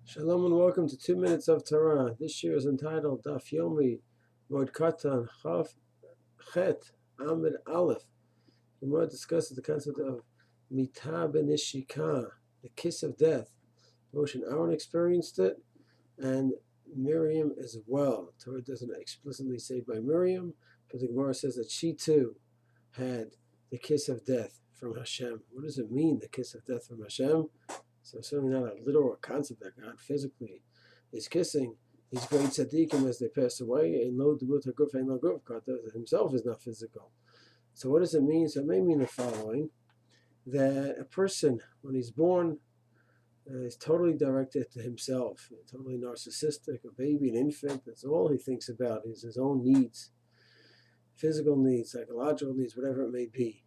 Shalom and welcome to 2 Minutes of Torah. This year is entitled Daf Yomi Moaid Katan Chaf Chet Amid Aleph. The Gemara discusses the concept of Mita Benishika, the kiss of death. Moshe and Aharon experienced it, and Miriam as well. Torah doesn't explicitly say by Miriam, but the Gemara says that she too had the kiss of death from Hashem. What does it mean, the kiss of death from Hashem? So certainly not a literal concept that God physically is kissing these great tzaddikim as they pass away. And lo debut haguf and lo guf. God himself is not physical. So what does it mean? So it may mean the following: that a person, when he's born, is totally directed to himself, totally narcissistic, a baby, an infant. That's all he thinks about is his own needs, physical needs, psychological needs, whatever it may be.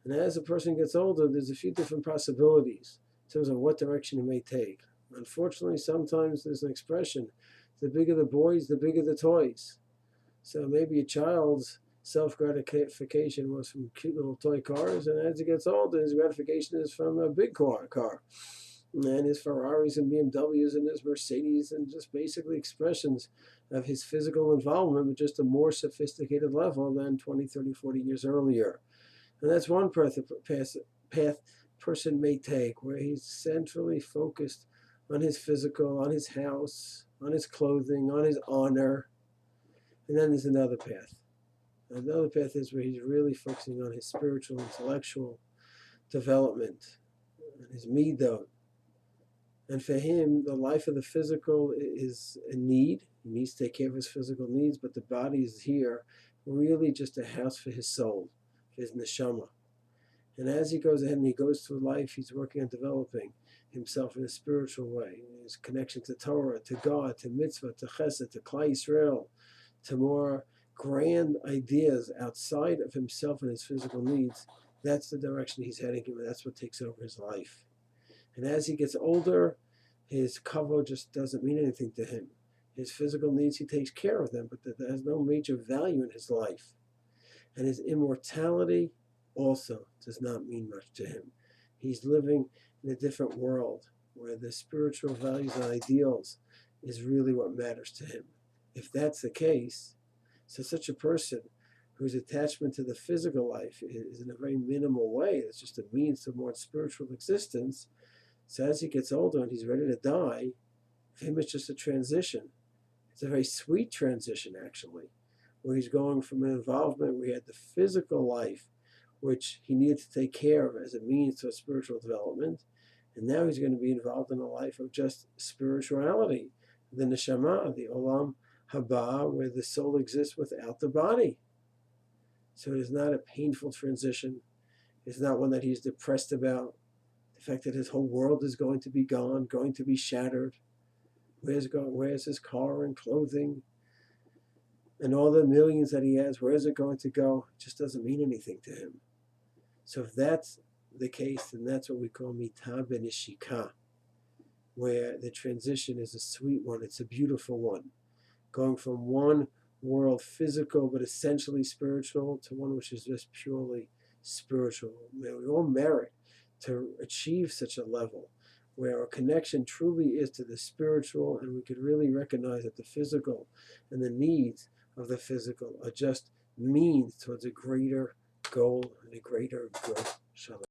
And as a person gets older, there's a few different possibilities in terms of what direction it may take. Unfortunately, sometimes there's an expression, the bigger the boys, the bigger the toys. So maybe a child's self-gratification was from cute little toy cars, and as he gets older, his gratification is from a big car. And his Ferraris and BMWs and his Mercedes, and just basically expressions of his physical involvement, but just a more sophisticated level than 20, 30, 40 years earlier. And that's one path person may take, where he's centrally focused on his physical, on his house, on his clothing, on his honor. And then there's another path. Another path is where he's really focusing on his spiritual, intellectual development, and his midot. And for him, the life of the physical is a need. He needs to take care of his physical needs, but the body is here really just a house for his soul, for his neshama. And as he goes ahead and he goes through life, he's working on developing himself in a spiritual way. His connection to Torah, to God, to mitzvah, to chesed, to Klal Yisrael, to more grand ideas outside of himself and his physical needs. That's the direction he's heading in, and that's what takes over his life. And as he gets older, his kavod just doesn't mean anything to him. His physical needs, he takes care of them, but that has no major value in his life. And his immortality also does not mean much to him. He's living in a different world where the spiritual values and ideals is really what matters to him. If that's the case, so such a person whose attachment to the physical life is in a very minimal way, it's just a means to more spiritual existence. So as he gets older and he's ready to die, for him it's just a transition. It's a very sweet transition, actually, where he's going from an involvement where he had the physical life, which he needed to take care of as a means to a spiritual development, and now he's going to be involved in a life of just spirituality, the neshama, the olam haba, where the soul exists without the body. So it is not a painful transition. It's not one that he's depressed about. The fact that his whole world is going to be gone, going to be shattered. Where's his car and clothing? And all the millions that he has, where is it going to go? It just doesn't mean anything to him. So if that's the case, then that's what we call Mita Benishika, where the transition is a sweet one, it's a beautiful one. Going from one world physical but essentially spiritual to one which is just purely spiritual. We all merit to achieve such a level where our connection truly is to the spiritual, and we could really recognize that the physical and the needs of the physical are just means towards a greater goal and a greater growth. Shalom.